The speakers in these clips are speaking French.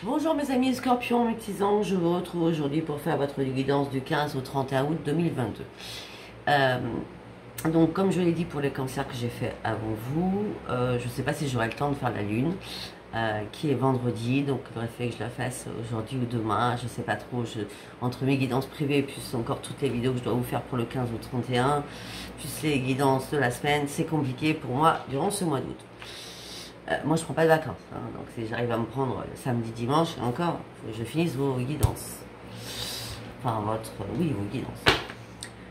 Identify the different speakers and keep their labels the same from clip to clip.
Speaker 1: Bonjour mes amis scorpions, mes petits anges, je vous retrouve aujourd'hui pour faire votre guidance du 15 au 31 août 2022. Donc comme je l'ai dit pour les cancers que j'ai fait avant vous, je ne sais pas si j'aurai le temps de faire la lune, qui est vendredi, donc il aurait fait que je la fasse aujourd'hui ou demain, je ne sais pas trop, entre mes guidances privées plus encore toutes les vidéos que je dois vous faire pour le 15 au 31, plus les guidances de la semaine, c'est compliqué pour moi durant ce mois d'août. Moi je prends pas de vacances, hein, donc si j'arrive à me prendre le samedi, dimanche, et encore, faut que je finisse vos guidances. Enfin oui, vos guidances.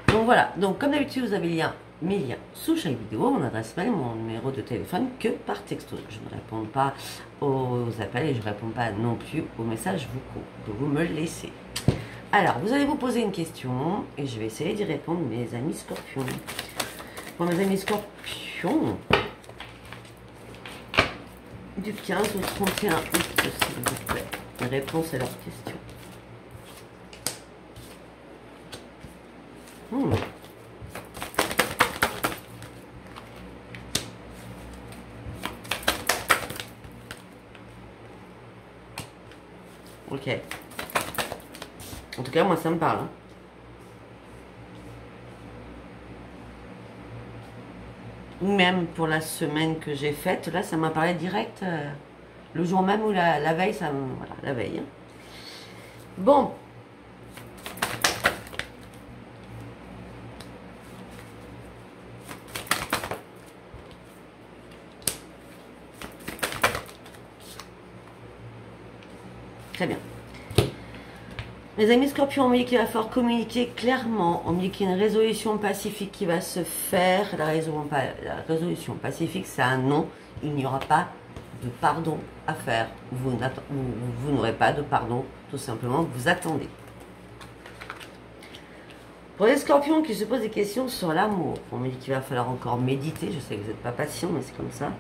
Speaker 1: Donc voilà, donc comme d'habitude vous avez mes liens sous chaque vidéo, mon adresse mail, mon numéro de téléphone que par texto. Je ne réponds pas aux appels et je ne réponds pas non plus aux messages vocaux, donc vous me laissez. Alors, vous allez vous poser une question et je vais essayer d'y répondre, mes amis scorpions. Pour mes amis scorpions, du 15 au 31 août, s'il vous plaît. Les réponses à leurs questions. Ok. En tout cas, moi, ça me parle. Hein. Même pour la semaine que j'ai faite, là, ça m'a parlé direct le jour même ou la veille, ça, voilà, la veille. Hein. Bon. Très bien. Mes amis scorpions, on me dit qu'il va falloir communiquer clairement. On me dit qu'il y a une résolution pacifique qui va se faire. La résolution pacifique, c'est un non. Il n'y aura pas de pardon à faire. Vous n'aurez pas de pardon, tout simplement. Vous attendez. Pour les scorpions qui se posent des questions sur l'amour, on me dit qu'il va falloir encore méditer. Je sais que vous n'êtes pas patient, mais c'est comme ça.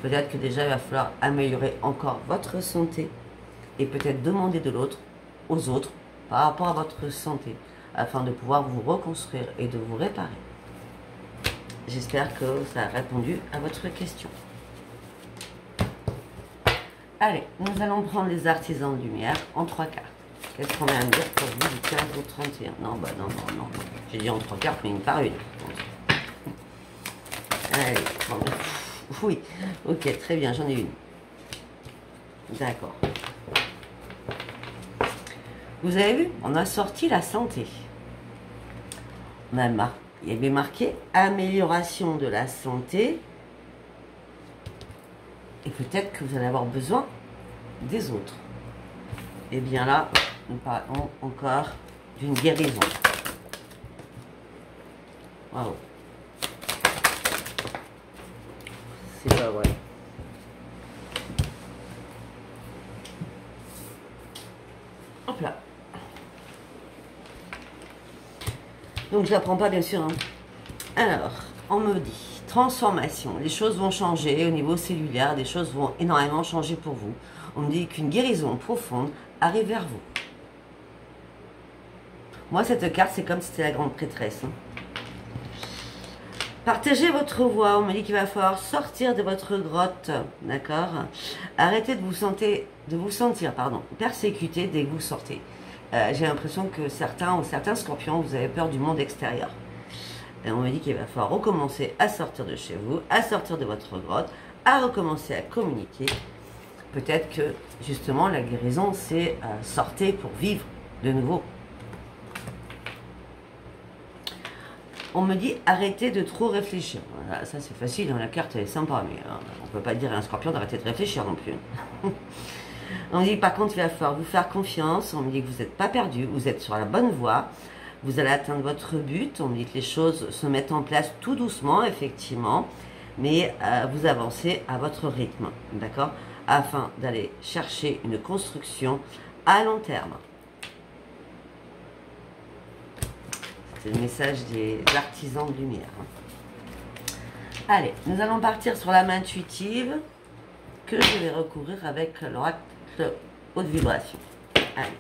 Speaker 1: Peut-être que déjà, il va falloir améliorer encore votre santé. Et peut-être demander de l'autre, aux autres, par rapport à votre santé, afin de pouvoir vous reconstruire et de vous réparer. J'espère que ça a répondu à votre question. Allez, nous allons prendre les artisans de lumière en 3 cartes. Qu'est-ce qu'on vient de dire pour vous du 15 au 31? Non, bah non. J'ai dit en 3 cartes, mais une par une. Allez, oui, ok, très bien, j'en ai une. D'accord. Vous avez vu, on a sorti la santé. Il y avait marqué amélioration de la santé. Et peut-être que vous allez avoir besoin des autres. Et bien là, nous parlons encore d'une guérison. Waouh. C'est pas vrai. Hop là. Donc je ne l'apprends pas bien sûr. Hein. Alors, on me dit transformation. Les choses vont changer au niveau cellulaire. Des choses vont énormément changer pour vous. On me dit qu'une guérison profonde arrive vers vous. Moi, cette carte, c'est comme si c'était la grande prêtresse. Hein. Partagez votre voix. On me dit qu'il va falloir sortir de votre grotte. D'accord. Arrêtez de vous sentir persécuté dès que vous sortez. J'ai l'impression que certains scorpions, vous avez peur du monde extérieur. Et on me dit qu'il va falloir recommencer à sortir de chez vous, à sortir de votre grotte, à recommencer à communiquer. Peut-être que, justement, la guérison, c'est sortir pour vivre de nouveau. On me dit arrêtez de trop réfléchir. Voilà, ça, c'est facile, hein, la carte, elle est sympa, mais on ne peut pas dire à un scorpion d'arrêter de réfléchir non plus. On me dit par contre il va falloir vous faire confiance, on me dit que vous n'êtes pas perdu, vous êtes sur la bonne voie, vous allez atteindre votre but, on me dit que les choses se mettent en place tout doucement effectivement, mais vous avancez à votre rythme, d'accord, afin d'aller chercher une construction à long terme. C'est le message des artisans de lumière. Allez, nous allons partir sur la main intuitive que je vais recouvrir avec l'oracle haute vibration. Allez,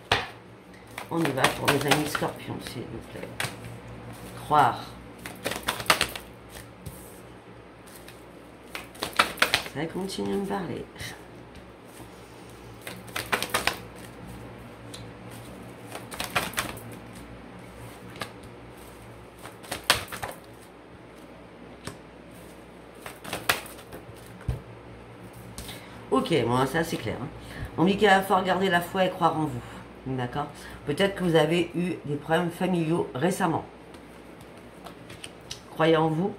Speaker 1: on y va pour mes amis scorpions, s'il vous plaît. Croire. Ça continue à me parler. Ok, bon, ça c'est clair. Hein. On dit qu'il va falloir garder la foi et croire en vous. D'accord? Peut-être que vous avez eu des problèmes familiaux récemment. Croyez en vous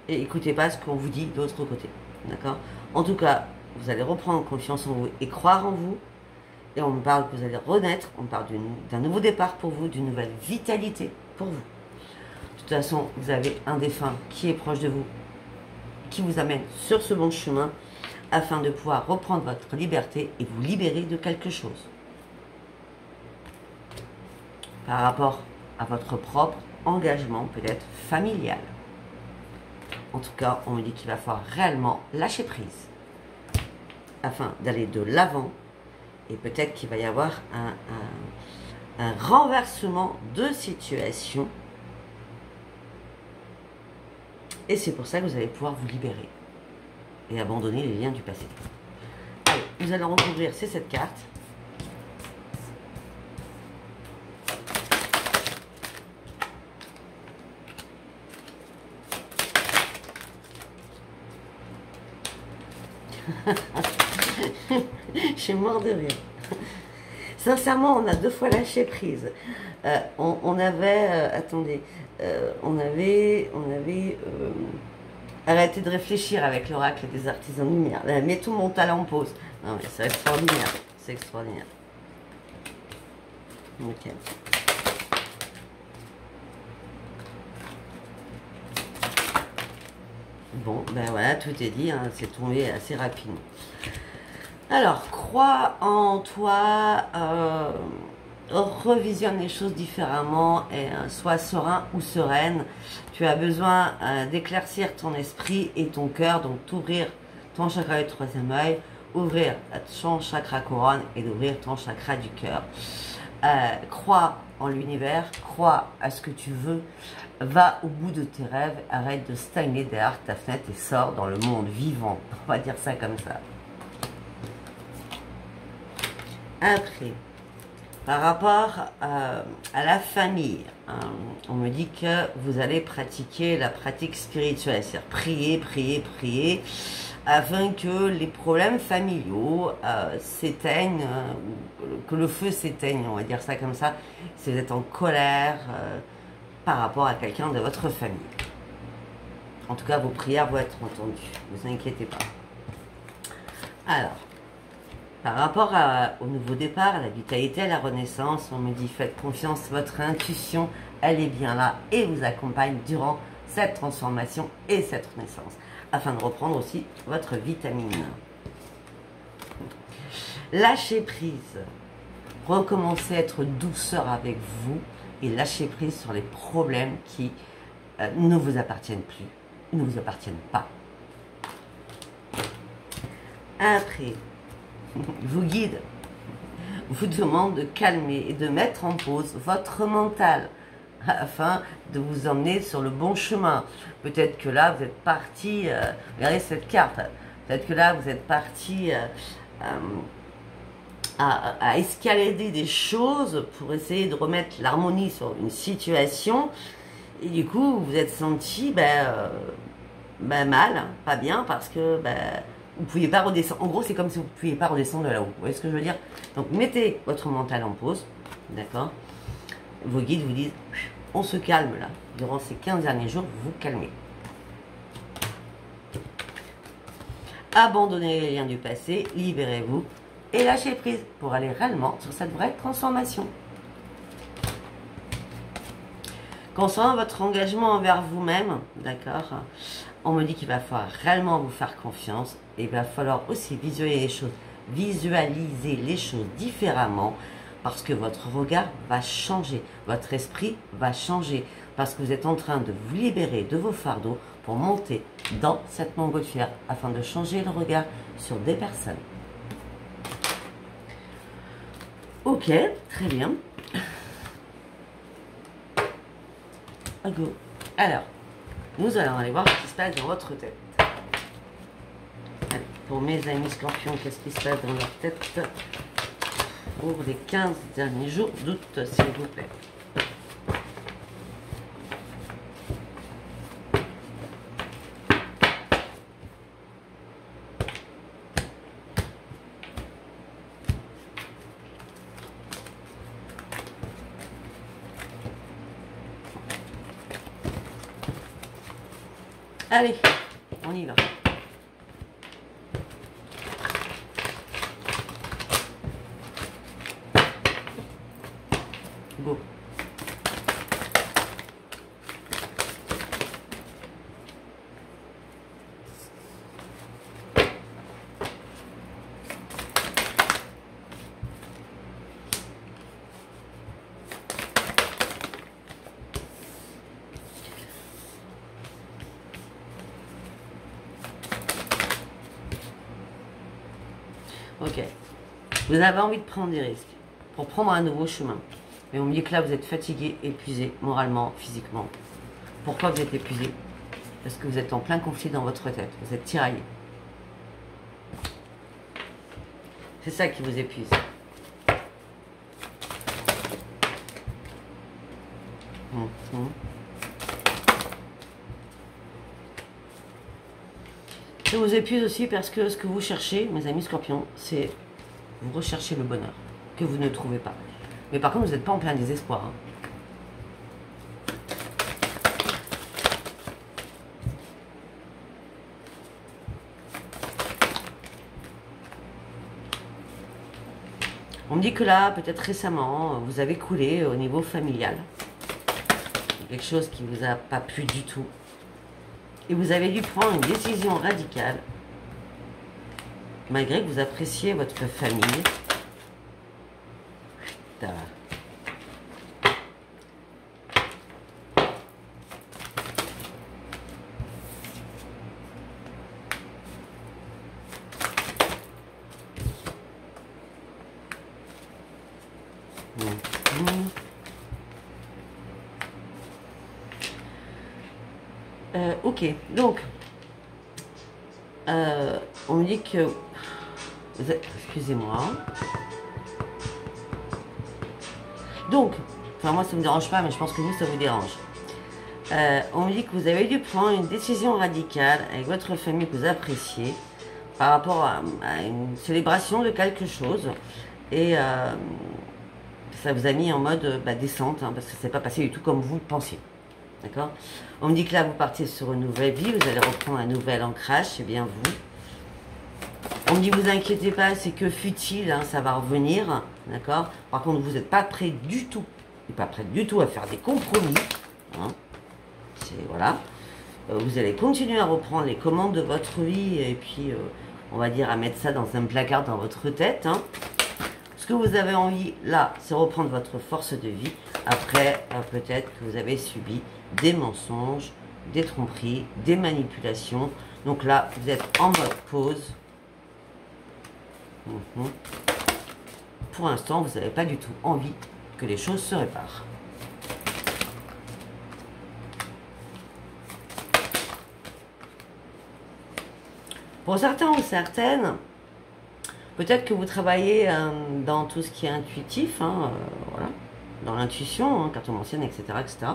Speaker 1: et écoutez pas ce qu'on vous dit de l'autre côté. D'accord? En tout cas, vous allez reprendre confiance en vous et croire en vous. Et on me parle que vous allez renaître, on parle d'un nouveau départ pour vous, d'une nouvelle vitalité pour vous. De toute façon, vous avez un défunt qui est proche de vous, qui vous amène sur ce bon chemin afin de pouvoir reprendre votre liberté et vous libérer de quelque chose. Par rapport à votre propre engagement, peut-être familial. En tout cas, on me dit qu'il va falloir réellement lâcher prise afin d'aller de l'avant. Et peut-être qu'il va y avoir un renversement de situation. Et c'est pour ça que vous allez pouvoir vous libérer. Et abandonner les liens du passé. Allez, nous allons recouvrir, c'est cette carte. Je suis mort de rire. Sincèrement, on a 2 fois lâché prise. On avait, attendez, on avait arrêté de réfléchir avec l'oracle des artisans de lumière. Mets tout mon talent en pause. Non mais c'est extraordinaire, c'est extraordinaire. Ok. Bon, ben voilà, tout est dit, hein, c'est tombé assez rapidement. Alors, crois en toi, revisionne les choses différemment et sois serein ou sereine. Tu as besoin d'éclaircir ton esprit et ton cœur, donc t'ouvrir ton chakra du 3e œil, ouvrir ton chakra couronne et d'ouvrir ton chakra du cœur. Crois en l'univers, crois à ce que tu veux, va au bout de tes rêves, arrête de stagner derrière ta fenêtre et sors dans le monde vivant. On va dire ça comme ça. Après, par rapport à la famille, on me dit que vous allez pratiquer la pratique spirituelle, c'est-à-dire prier, prier, prier, afin que les problèmes familiaux s'éteignent, que le feu s'éteigne, on va dire ça comme ça, si vous êtes en colère par rapport à quelqu'un de votre famille. En tout cas, vos prières vont être entendues, ne vous inquiétez pas. Alors, par rapport au nouveau départ, à la vitalité, à la renaissance, on me dit faites confiance, votre intuition, elle est bien là et vous accompagne durant cette transformation et cette renaissance, afin de reprendre aussi votre vitamine. Lâchez prise, recommencez à être douceur avec vous et lâchez prise sur les problèmes qui ne vous appartiennent plus, ne vous appartiennent pas. Après, vous guide, vous demande de calmer et de mettre en pause votre mental afin de vous emmener sur le bon chemin. Peut-être que là, vous êtes parti, regardez cette carte, peut-être que là, vous êtes parti à escalader des choses pour essayer de remettre l'harmonie sur une situation. Et du coup, vous vous êtes senti mal, pas bien, parce que vous ne pouviez pas redescendre. En gros, c'est comme si vous ne pouviez pas redescendre de là-haut. Vous voyez ce que je veux dire? Donc, mettez votre mental en pause. D'accord? Vos guides vous disent, on se calme là. Durant ces 15 derniers jours, vous vous calmez. Abandonnez les liens du passé, libérez-vous et lâchez prise pour aller réellement sur cette vraie transformation. Concernant votre engagement envers vous-même, d'accord, on me dit qu'il va falloir réellement vous faire confiance et il va falloir aussi visualiser les choses différemment parce que votre regard va changer, votre esprit va changer parce que vous êtes en train de vous libérer de vos fardeaux pour monter dans cette montgolfière afin de changer le regard sur des personnes. Ok, très bien. Go. Alors, nous allons aller voir ce qui se passe dans votre tête. Allez, pour mes amis scorpions, qu'est-ce qui se passe dans leur tête pour les 15 derniers jours d'août, s'il vous plaît. Allez, on y va. Go. Ok. Vous avez envie de prendre des risques pour prendre un nouveau chemin. Mais on me dit que là, vous êtes fatigué, épuisé, moralement, physiquement. Pourquoi vous êtes épuisé? Parce que vous êtes en plein conflit dans votre tête. Vous êtes tiraillé. C'est ça qui vous épuise. Ça vous épuise aussi parce que ce que vous cherchez, mes amis scorpions, c'est vous recherchez le bonheur que vous ne trouvez pas. Mais par contre, vous n'êtes pas en plein désespoir. Hein. On me dit que là, peut-être récemment, vous avez coulé au niveau familial. Quelque chose qui ne vous a pas plu du tout. Et vous avez dû prendre une décision radicale, malgré que vous appréciez votre famille. Voilà. Ok, donc, on me dit que... Excusez-moi. Donc, enfin moi ça ne me dérange pas, mais je pense que vous, ça vous dérange. On me dit que vous avez dû prendre une décision radicale avec votre famille que vous appréciez par rapport à une célébration de quelque chose. Et ça vous a mis en mode descente, hein, parce que ça n'est pas passé du tout comme vous le pensiez. D'accord? On me dit que là, vous partez sur une nouvelle vie, vous allez reprendre un nouvel ancrage, c'est bien vous. On me dit, vous inquiétez pas, c'est que futile, hein, ça va revenir. D'accord? Par contre, vous n'êtes pas prêt du tout, pas prêt du tout à faire des compromis. Hein. Voilà. Vous allez continuer à reprendre les commandes de votre vie et puis, on va dire, à mettre ça dans un placard dans votre tête. Hein. Ce que vous avez envie, là, c'est reprendre votre force de vie. Après, peut-être que vous avez subi des mensonges, des tromperies, des manipulations. Donc là, vous êtes en mode pause. Pour l'instant, vous n'avez pas du tout envie que les choses se réparent. Pour certains ou certaines, peut-être que vous travaillez dans tout ce qui est intuitif, hein, voilà, dans l'intuition, hein, carte ancienne, etc., etc.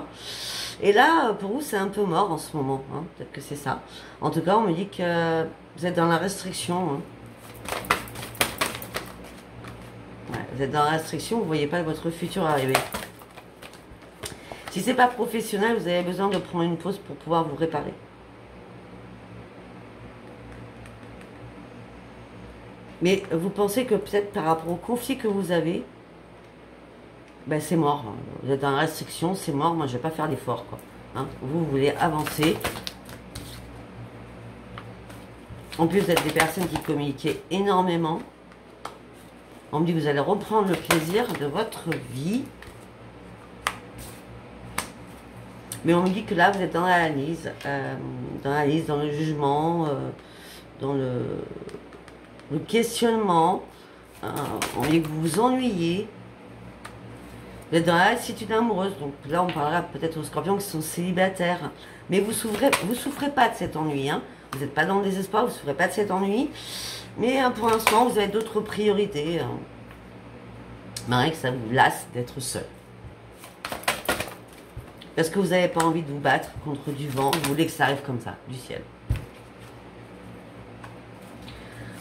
Speaker 1: Et là, pour vous, c'est un peu mort en ce moment. Hein, peut-être que c'est ça. En tout cas, on me dit que vous êtes dans la restriction. Hein. Ouais, vous êtes dans la restriction, vous ne voyez pas votre futur arriver. Si ce n'est pas professionnel, vous avez besoin de prendre une pause pour pouvoir vous réparer. Mais vous pensez que peut-être par rapport au conflit que vous avez, ben c'est mort. Vous êtes dans la restriction, c'est mort, moi je ne vais pas faire d'effort. Hein, vous voulez avancer. En plus, vous êtes des personnes qui communiquent énormément. On me dit que vous allez reprendre le plaisir de votre vie. Mais on me dit que là, vous êtes dans l'analyse, dans le jugement, dans le questionnement. On me dit que vous vous ennuyez. Vous êtes dans la lassitude amoureuse. Donc là, on parlera peut-être aux scorpions qui sont célibataires. Mais vous souffrez pas de cet ennui. Hein. Vous n'êtes pas dans le désespoir, vous ne souffrez pas de cet ennui. Mais pour l'instant, vous avez d'autres priorités. Malgré que ça vous lasse d'être seul. Parce que vous n'avez pas envie de vous battre contre du vent. Vous voulez que ça arrive comme ça, du ciel.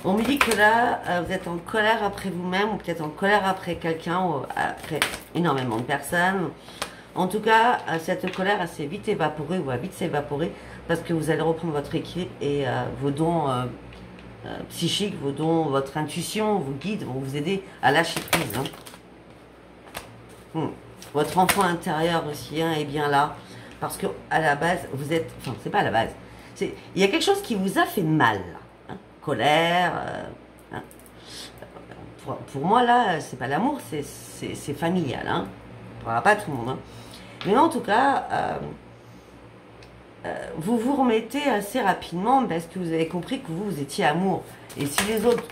Speaker 1: On me dit que là, vous êtes en colère après vous-même, ou peut-être en colère après quelqu'un, ou après énormément de personnes. En tout cas, cette colère, elle s'est vite évaporée, ou va vite s'évaporer, parce que vous allez reprendre votre équilibre et vos dons psychiques, vos dons, votre intuition, vos guides vont vous aider à lâcher prise. Hein. Votre enfant intérieur aussi hein, est bien là, parce que à la base, vous êtes, enfin, c'est pas à la base, il y a quelque chose qui vous a fait mal, hein, colère. Hein. Pour moi là, c'est pas l'amour, c'est familial. Hein. On ne parlera pas à tout le monde. Hein. Mais en tout cas, vous vous remettez assez rapidement parce que vous avez compris que vous étiez amour. Et si les autres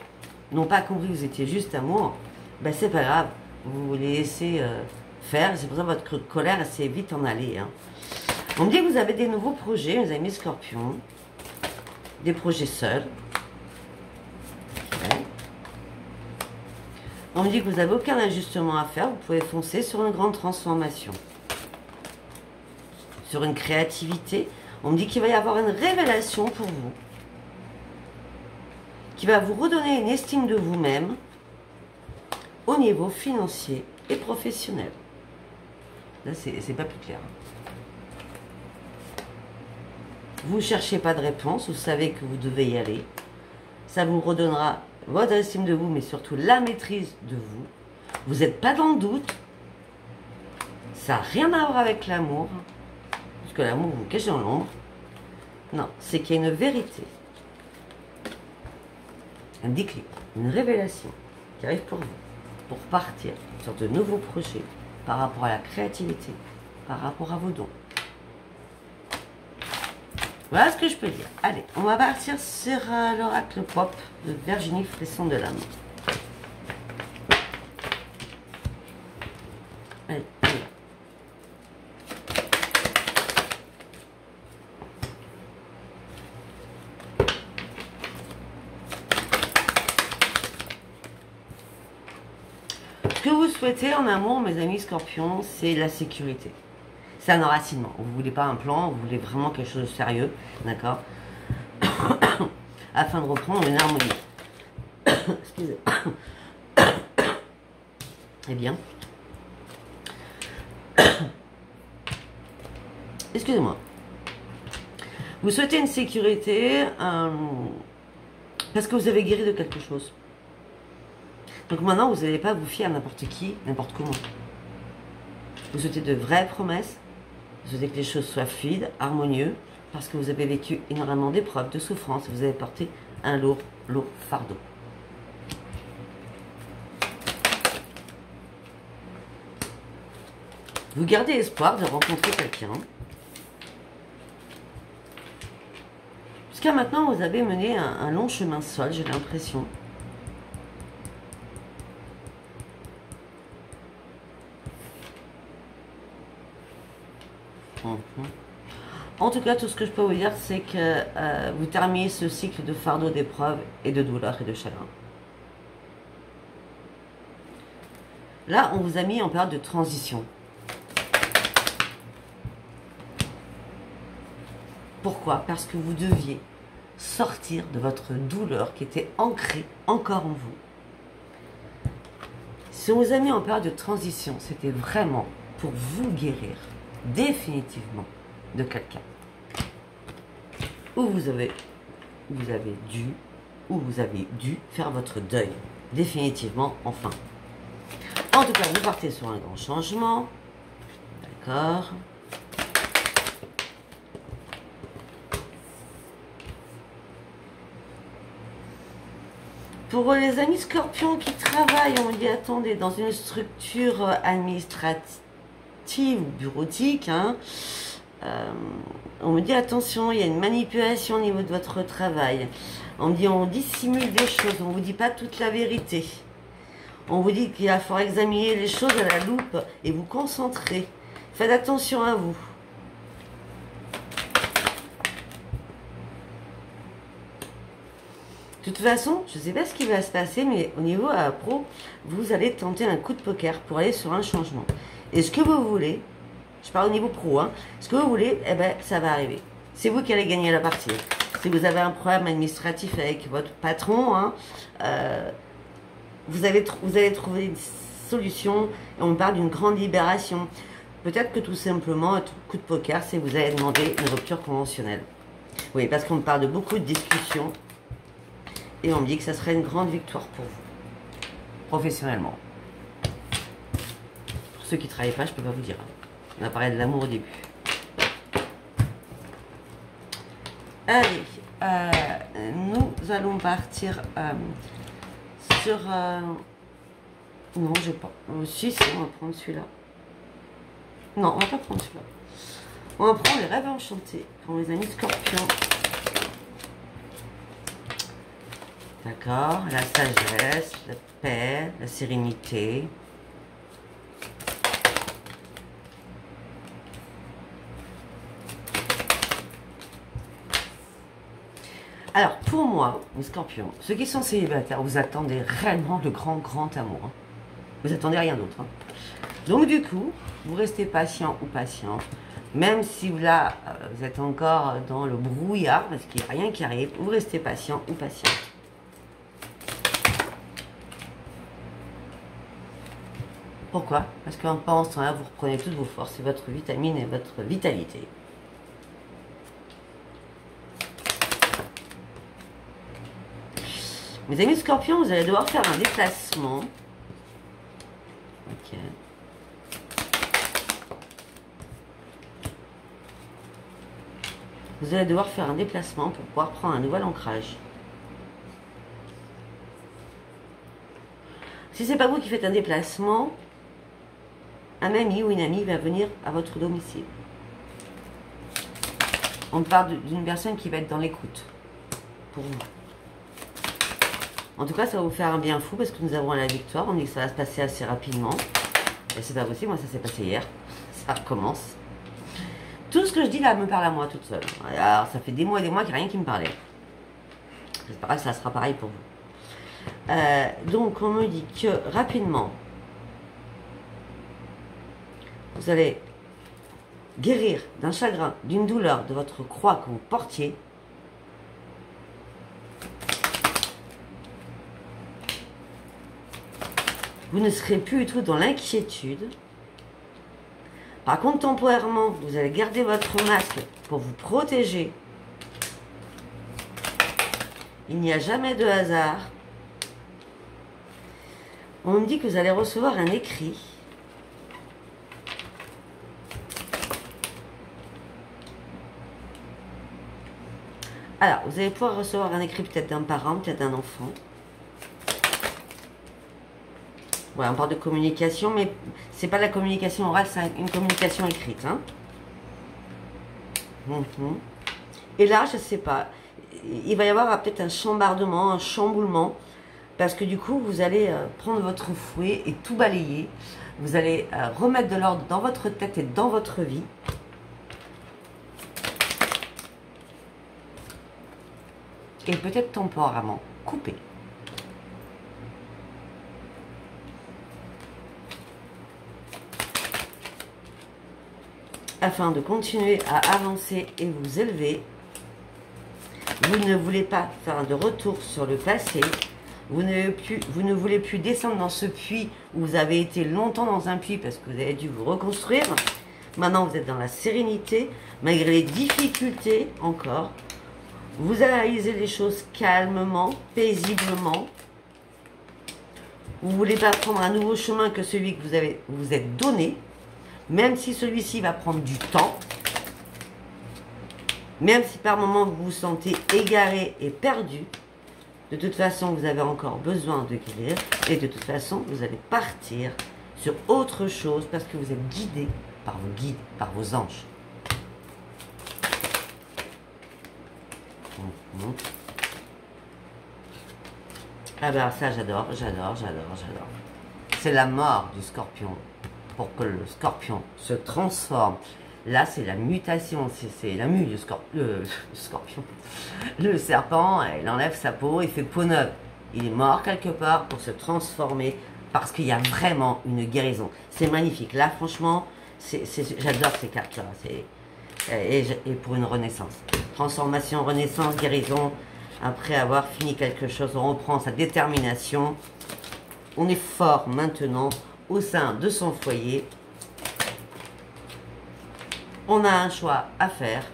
Speaker 1: n'ont pas compris que vous étiez juste amour, ben c'est pas grave. Vous les laissez faire. C'est pour ça que votre colère s'est vite en aller. Hein. On me dit que vous avez des nouveaux projets, mes amis scorpions. Des projets seuls. Ouais. On me dit que vous n'avez aucun ajustement à faire. Vous pouvez foncer sur une grande transformation. Sur une créativité. On me dit qu'il va y avoir une révélation pour vous. Qui va vous redonner une estime de vous-même au niveau financier et professionnel. Là, c'est pas plus clair. Vous ne cherchez pas de réponse, vous savez que vous devez y aller. Ça vous redonnera votre estime de vous, mais surtout la maîtrise de vous. Vous n'êtes pas dans le doute. Ça n'a rien à voir avec l'amour. Parce que l'amour vous cache dans l'ombre. Non, c'est qu'il y a une vérité. Un déclic, une révélation qui arrive pour vous. Pour partir sur de nouveaux projets par rapport à la créativité, par rapport à vos dons. Voilà ce que je peux dire. Allez, on va partir sur l'oracle pop de Virginie Fresson de l'âme. Allez, allez. Ce que vous souhaitez en amour, mes amis scorpions, c'est la sécurité. C'est un enracinement. Vous ne voulez pas un plan, vous voulez vraiment quelque chose de sérieux, d'accord? Afin de reprendre une harmonie. Excusez. Eh bien. Excusez-moi. Vous souhaitez une sécurité parce que vous avez guéri de quelque chose. Donc maintenant, vous n'allez pas vous fier à n'importe qui, n'importe comment. Vous souhaitez de vraies promesses. Vous souhaitez que les choses soient fluides, harmonieuses, parce que vous avez vécu énormément d'épreuves, de souffrances. Vous avez porté un lourd fardeau. Vous gardez espoir de rencontrer quelqu'un. Jusqu'à maintenant, vous avez mené un long chemin seul, j'ai l'impression. En tout cas, tout ce que je peux vous dire, c'est que vous terminez ce cycle de fardeau, d'épreuves et de douleur et de chagrin. Là, on vous a mis en période de transition. Pourquoi? Parce que vous deviez sortir de votre douleur qui était ancrée encore en vous. Si on vous a mis en période de transition, c'était vraiment pour vous guérir définitivement de quelqu'un. Ou vous avez dû faire votre deuil. Définitivement, enfin. En tout cas, vous partez sur un grand changement. D'accord. Pour les amis scorpions qui travaillent, on dit attendez, dans une structure administrative ou bureautique, hein, on me dit attention, il y a une manipulation au niveau de votre travail. On me dit on dissimule des choses, on ne vous dit pas toute la vérité. On vous dit qu'il va falloir examiner les choses à la loupe et vous concentrer. Faites attention à vous. De toute façon, je ne sais pas ce qui va se passer, mais au niveau pro, vous allez tenter un coup de poker pour aller sur un changement. Et ce que vous voulez, je parle au niveau pro, hein, ce que vous voulez, eh ben, ça va arriver. C'est vous qui allez gagner la partie. Si vous avez un problème administratif avec votre patron, hein, vous allez trouver une solution. Et on parle d'une grande libération. Peut-être que tout simplement, un coup de poker, c'est vous allez demander une rupture conventionnelle. Oui, parce qu'on me parle de beaucoup de discussions. Et on me dit que ça serait une grande victoire pour vous. Professionnellement. Pour ceux qui ne travaillent pas, je ne peux pas vous dire. On a parlé de l'amour au début. Allez, nous allons partir sur... non, j'ai pas. Si, on va prendre celui-là. Non, on va pas prendre celui-là. On va prendre les rêves enchantés pour mes amis scorpions. D'accord, la sagesse, la paix, la sérénité. Alors, pour moi, les scorpions, ceux qui sont célibataires, vous attendez réellement le grand amour. Hein. Vous attendez rien d'autre. Hein. Donc, du coup, vous restez patient ou patient. Même si là, vous êtes encore dans le brouillard, parce qu'il n'y a rien qui arrive, vous restez patient ou patient. Pourquoi? Parce qu'en pendant ce temps-là, vous reprenez toutes vos forces et votre vitamine et votre vitalité. Mes amis scorpions, vous allez devoir faire un déplacement. Ok. Vous allez devoir faire un déplacement pour pouvoir prendre un nouvel ancrage. Si c'est pas vous qui faites un déplacement, un ami ou une amie va venir à votre domicile. On parle d'une personne qui va être dans l'écoute pour vous. En tout cas, ça va vous faire un bien fou parce que nous avons la victoire. On dit que ça va se passer assez rapidement. Et c'est pas possible, moi ça s'est passé hier. Ça recommence. Tout ce que je dis là me parle à moi toute seule. Alors ça fait des mois et des mois qu'il n'y a rien qui me parlait. J'espère que ça sera pareil pour vous. Donc on me dit que rapidement, vous allez guérir d'un chagrin, d'une douleur, de votre croix que vous portiez. Vous ne serez plus du tout dans l'inquiétude. Par contre, temporairement, vous allez garder votre masque pour vous protéger. Il n'y a jamais de hasard. On me dit que vous allez recevoir un écrit. Alors, vous allez pouvoir recevoir un écrit peut-être d'un parent, peut-être d'un enfant. Ouais, on parle de communication, mais c'est pas la communication orale, c'est une communication écrite. Hein. Et là, je sais pas, il va y avoir peut-être un chambardement, un chamboulement, parce que du coup, vous allez prendre votre fouet et tout balayer. Vous allez remettre de l'ordre dans votre tête et dans votre vie. Et peut-être temporairement couper. Afin de continuer à avancer et vous élever. Vous ne voulez pas faire de retour sur le passé. Vous ne voulez plus descendre dans ce puits où vous avez été longtemps dans un puits parce que vous avez dû vous reconstruire. Maintenant, vous êtes dans la sérénité, malgré les difficultés encore. Vous analysez les choses calmement, paisiblement. Vous ne voulez pas prendre un nouveau chemin que celui que vous êtes donné. Même si celui-ci va prendre du temps, même si par moments vous vous sentez égaré et perdu, de toute façon vous avez encore besoin de guérir et de toute façon vous allez partir sur autre chose parce que vous êtes guidé par vos guides, par vos anges. Ah ben ça j'adore. C'est la mort du scorpion. Pour que le scorpion se transforme. Là, c'est la mutation, c'est la mue du scorpion. Le serpent, il enlève sa peau, il fait peau neuve. Il est mort quelque part pour se transformer parce qu'il y a vraiment une guérison. C'est magnifique. Là, franchement, j'adore ces cartes-là. Et pour une renaissance. Transformation, renaissance, guérison. Après avoir fini quelque chose, on reprend sa détermination. On est fort maintenant. Au sein de son foyer, on a un choix à faire.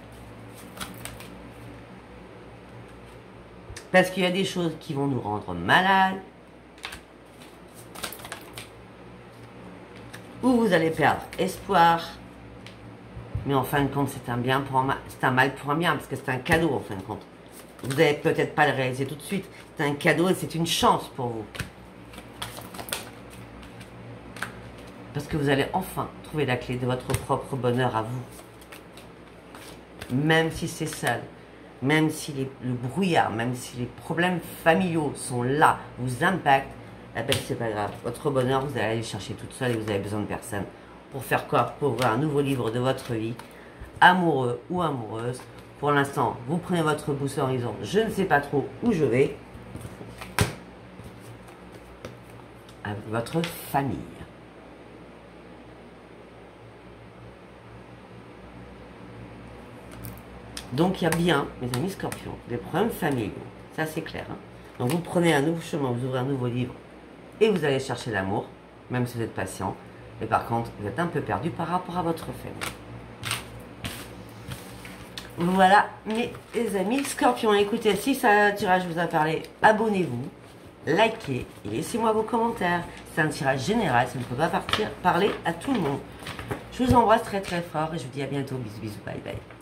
Speaker 1: Parce qu'il y a des choses qui vont nous rendre malades. Ou vous allez perdre espoir. Mais en fin de compte, c'est un bien pour un mal. C'est un mal pour un bien, parce que c'est un cadeau en fin de compte. Vous n'allez peut-être pas le réaliser tout de suite. C'est un cadeau et c'est une chance pour vous. Parce que vous allez enfin trouver la clé de votre propre bonheur à vous. Même si c'est seul, même si le brouillard, même si les problèmes familiaux sont là, vous impactent, eh ben c'est pas grave. Votre bonheur, vous allez aller le chercher toute seule et vous avez besoin de personne. Pour faire quoi? Pour ouvrir un nouveau livre de votre vie, amoureux ou amoureuse. Pour l'instant, vous prenez votre boussole en disant, je ne sais pas trop où je vais. Avec votre famille. Donc il y a bien, mes amis scorpions, des problèmes familiaux. Ça c'est clair. Hein. Donc vous prenez un nouveau chemin, vous ouvrez un nouveau livre et vous allez chercher l'amour, même si vous êtes patient. Mais par contre, vous êtes un peu perdu par rapport à votre famille. Voilà mes amis scorpions. Écoutez, si ça tirage vous a parlé, abonnez-vous, likez et laissez-moi vos commentaires. C'est un tirage général, ça ne peut pas parler à tout le monde. Je vous embrasse très très fort et je vous dis à bientôt. Bisous bisous, bye bye.